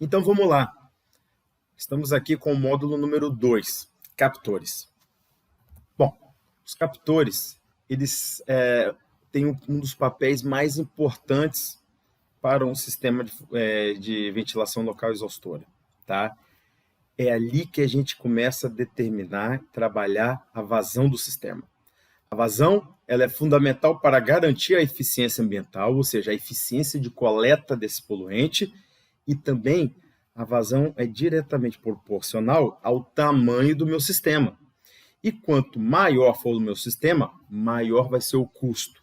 Então vamos lá. Estamos aqui com o módulo número 2, captores. Bom, os captores, eles têm um dos papéis mais importantes para um sistema de ventilação local exaustora, tá? É ali que a gente começa a determinar, trabalhar a vazão do sistema. A vazão, ela é fundamental para garantir a eficiência ambiental, ou seja, a eficiência de coleta desse poluente, e também a vazão é diretamente proporcional ao tamanho do meu sistema. E quanto maior for o meu sistema, maior vai ser o custo.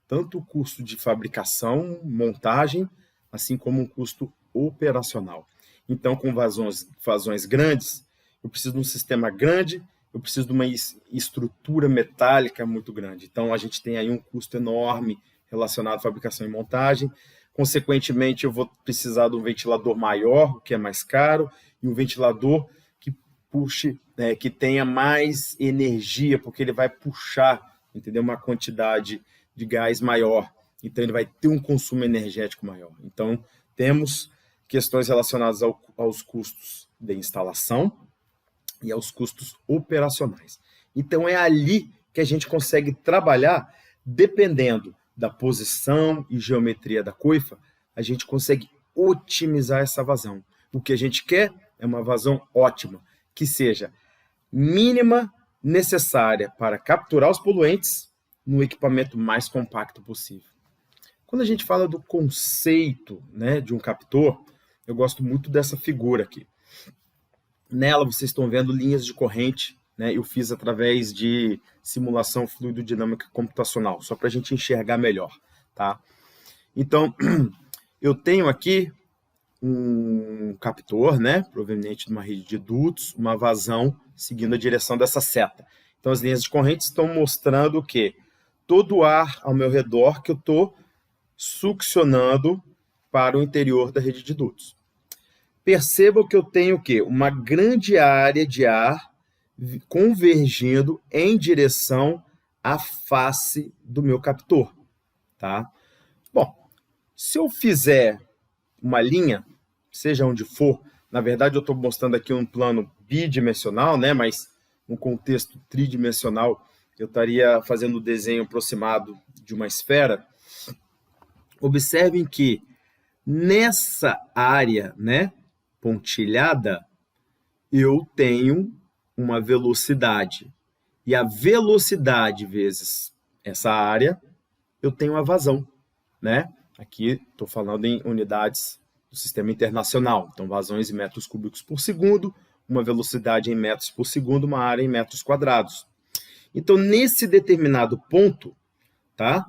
Tanto o custo de fabricação, montagem, assim como o custo operacional. Então, com vazões grandes, eu preciso de um sistema grande, eu preciso de uma estrutura metálica muito grande. Então, a gente tem aí um custo enorme relacionado à fabricação e montagem. Consequentemente, eu vou precisar de um ventilador maior, o que é mais caro, e um ventilador que puxe, que tenha mais energia, porque ele vai puxar, entendeu? Uma quantidade de gás maior. Então, ele vai ter um consumo energético maior. Então, temos questões relacionadas aos custos de instalação e aos custos operacionais. Então, é ali que a gente consegue trabalhar, dependendo da posição e geometria da coifa, a gente consegue otimizar essa vazão. O que a gente quer é uma vazão ótima, que seja mínima, necessária para capturar os poluentes no equipamento mais compacto possível. Quando a gente fala do conceito, né, de um captor, eu gosto muito dessa figura aqui. Nela vocês estão vendo linhas de corrente, né, eu fiz através de simulação fluidodinâmica computacional, só para a gente enxergar melhor. Tá? Então, eu tenho aqui um captor, né, proveniente de uma rede de dutos, uma vazão seguindo a direção dessa seta. Então, as linhas de corrente estão mostrando o quê? Todo o ar ao meu redor que eu estou succionando para o interior da rede de dutos. Percebam que eu tenho o quê? Uma grande área de ar convergindo em direção à face do meu captor. Tá? Bom, se eu fizer uma linha, seja onde for, na verdade eu estou mostrando aqui um plano bidimensional, né? Mas no contexto tridimensional eu estaria fazendo o desenho aproximado de uma esfera. Observem que nessa área, né, pontilhada, eu tenho uma velocidade. E a velocidade vezes essa área, eu tenho a vazão. Né? Aqui estou falando em unidades do sistema internacional. Então, vazões em metros cúbicos por segundo, uma velocidade em metros por segundo, uma área em metros quadrados. Então, nesse determinado ponto, tá?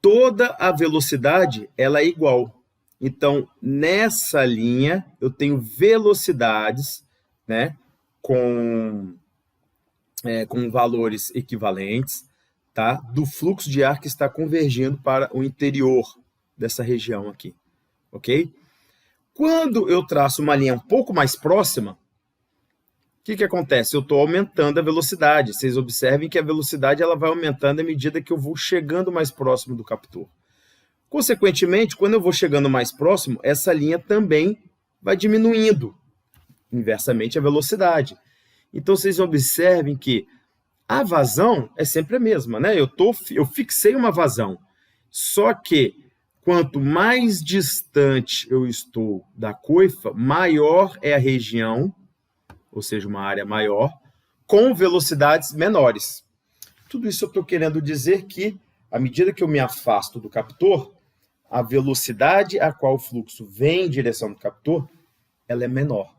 Toda a velocidade ela é igual. Então, nessa linha, eu tenho velocidades, né, com valores equivalentes, tá, do fluxo de ar que está convergindo para o interior dessa região aqui. Ok? Quando eu traço uma linha um pouco mais próxima, o que acontece? Eu estou aumentando a velocidade. Vocês observem que a velocidade ela vai aumentando à medida que eu vou chegando mais próximo do captor. Consequentemente, quando eu vou chegando mais próximo, essa linha também vai diminuindo inversamente a velocidade. Então, vocês observem que a vazão é sempre a mesma, né? Eu fixei uma vazão, só que quanto mais distante eu estou da coifa, maior é a região, ou seja, uma área maior, com velocidades menores. Tudo isso eu estou querendo dizer que, à medida que eu me afasto do captor, a velocidade a qual o fluxo vem em direção do captor, ela é menor.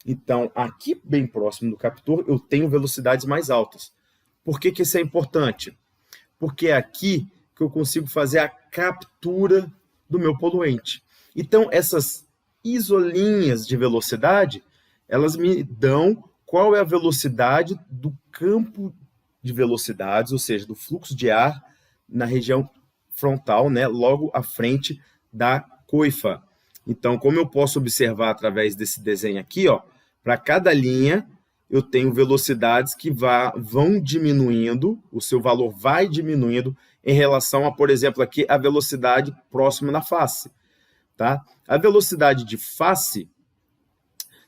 Então, aqui bem próximo do captor, eu tenho velocidades mais altas. Por que isso é importante? Porque é aqui que eu consigo fazer a captura do meu poluente. Então, essas isolinhas de velocidade, elas me dão qual é a velocidade do campo de velocidades, ou seja, do fluxo de ar na região frontal, né, logo à frente da coifa. Então, como eu posso observar através desse desenho aqui, ó, para cada linha eu tenho velocidades que vão diminuindo, o seu valor vai diminuindo em relação a, por exemplo, aqui a velocidade próxima na face. Tá? A velocidade de face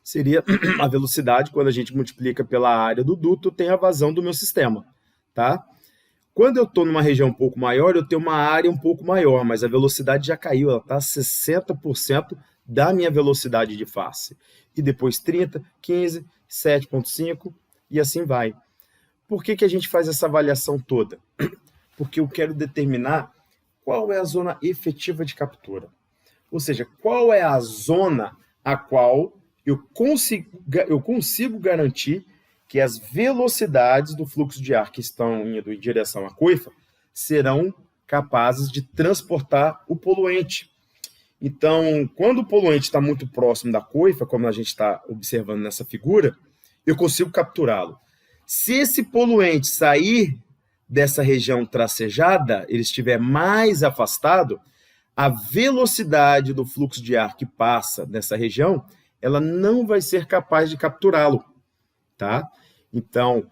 seria a velocidade, quando a gente multiplica pela área do duto, tem a vazão do meu sistema, tá? Quando eu estou numa região um pouco maior, eu tenho uma área um pouco maior, mas a velocidade já caiu, ela está a 60% da minha velocidade de face. E depois 30, 15, 7,5 e assim vai. Por que a gente faz essa avaliação toda? Porque eu quero determinar qual é a zona efetiva de captura. Ou seja, qual é a zona a qual eu consigo garantir que as velocidades do fluxo de ar que estão indo em direção à coifa serão capazes de transportar o poluente. Então, quando o poluente está muito próximo da coifa, como a gente está observando nessa figura, eu consigo capturá-lo. Se esse poluente sair dessa região tracejada, ele estiver mais afastado, a velocidade do fluxo de ar que passa nessa região, ela não vai ser capaz de capturá-lo, tá? Então,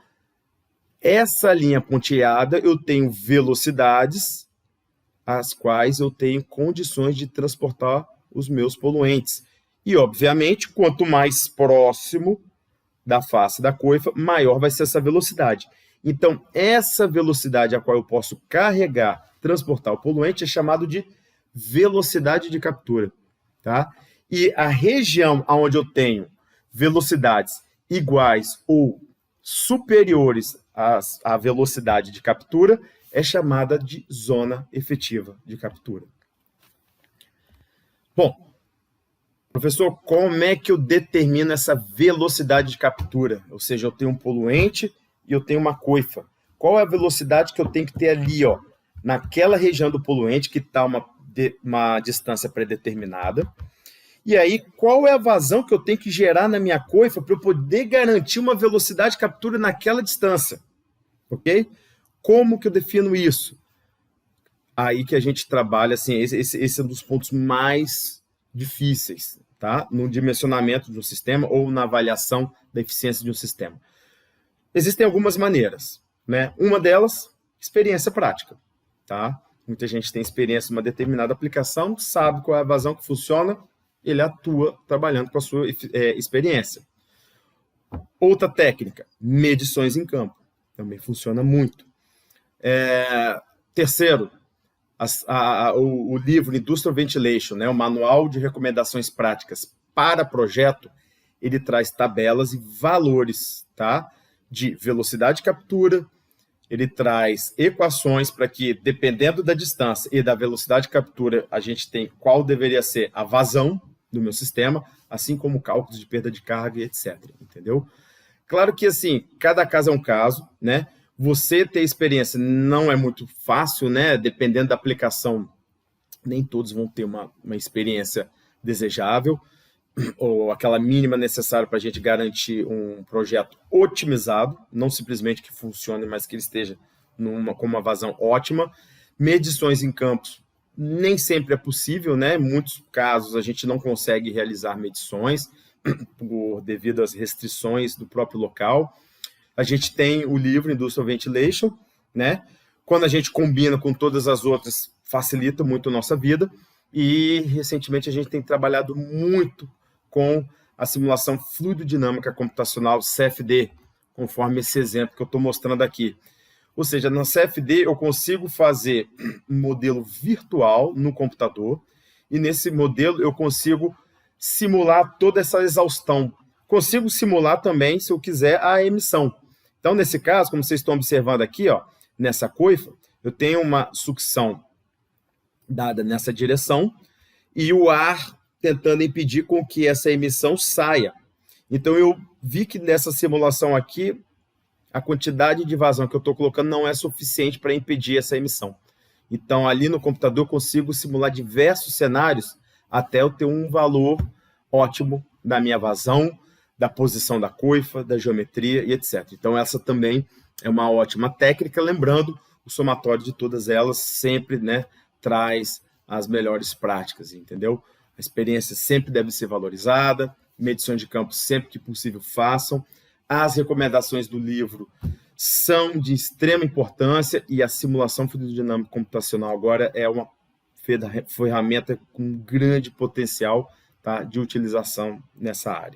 essa linha pontilhada, eu tenho velocidades as quais eu tenho condições de transportar os meus poluentes. E, obviamente, quanto mais próximo da face da coifa, maior vai ser essa velocidade. Então, essa velocidade a qual eu posso carregar, transportar o poluente, é chamado de velocidade de captura, tá? E a região onde eu tenho velocidades iguais ou superiores à velocidade de captura é chamada de zona efetiva de captura. Bom, professor, como é que eu determino essa velocidade de captura? Ou seja, eu tenho um poluente e eu tenho uma coifa. Qual é a velocidade que eu tenho que ter ali, ó, naquela região do poluente que está uma distância predeterminada? E aí, qual é a vazão que eu tenho que gerar na minha coifa para eu poder garantir uma velocidade de captura naquela distância? Ok? Como que eu defino isso? Aí que a gente trabalha, assim, esse é um dos pontos mais difíceis, tá? No dimensionamento de um sistema ou na avaliação da eficiência de um sistema. Existem algumas maneiras, né? Uma delas, experiência prática, tá? Muita gente tem experiência em uma determinada aplicação, sabe qual é a vazão que funciona, ele atua trabalhando com a sua experiência. Outra técnica, medições em campo. Também funciona muito. Terceiro, o livro Industrial Ventilation, né, o Manual de Recomendações Práticas para Projeto, ele traz tabelas e valores, tá, de velocidade de captura, ele traz equações para que, dependendo da distância e da velocidade de captura, a gente tem qual deveria ser a vazão do meu sistema, assim como cálculos de perda de carga e etc. Entendeu? Claro que, assim, cada caso é um caso, né? Você ter experiência não é muito fácil, né? Dependendo da aplicação, nem todos vão ter uma experiência desejável, ou aquela mínima necessária para a gente garantir um projeto otimizado, não simplesmente que funcione, mas que ele esteja com uma vazão ótima. Medições em campos nem sempre é possível, né? Em muitos casos a gente não consegue realizar medições devido às restrições do próprio local. A gente tem o livro Industrial Ventilation, né? Quando a gente combina com todas as outras, facilita muito a nossa vida. E recentemente a gente tem trabalhado muito com a simulação fluidodinâmica computacional CFD, conforme esse exemplo que eu estou mostrando aqui. Ou seja, na CFD eu consigo fazer um modelo virtual no computador e nesse modelo eu consigo simular toda essa exaustão. Consigo simular também, se eu quiser, a emissão. Então, nesse caso, como vocês estão observando aqui, ó, nessa coifa, eu tenho uma sucção dada nessa direção e o ar tentando impedir com que essa emissão saia. Então, eu vi que nessa simulação aqui, a quantidade de vazão que eu estou colocando não é suficiente para impedir essa emissão. Então, ali no computador, eu consigo simular diversos cenários até eu ter um valor ótimo da minha vazão, da posição da coifa, da geometria e etc. Então, essa também é uma ótima técnica. Lembrando, o somatório de todas elas sempre, né, traz as melhores práticas, entendeu? A experiência sempre deve ser valorizada, medições de campo sempre que possível façam. As recomendações do livro são de extrema importância e a simulação fluidodinâmica computacional agora é uma ferramenta com grande potencial, tá, de utilização nessa área.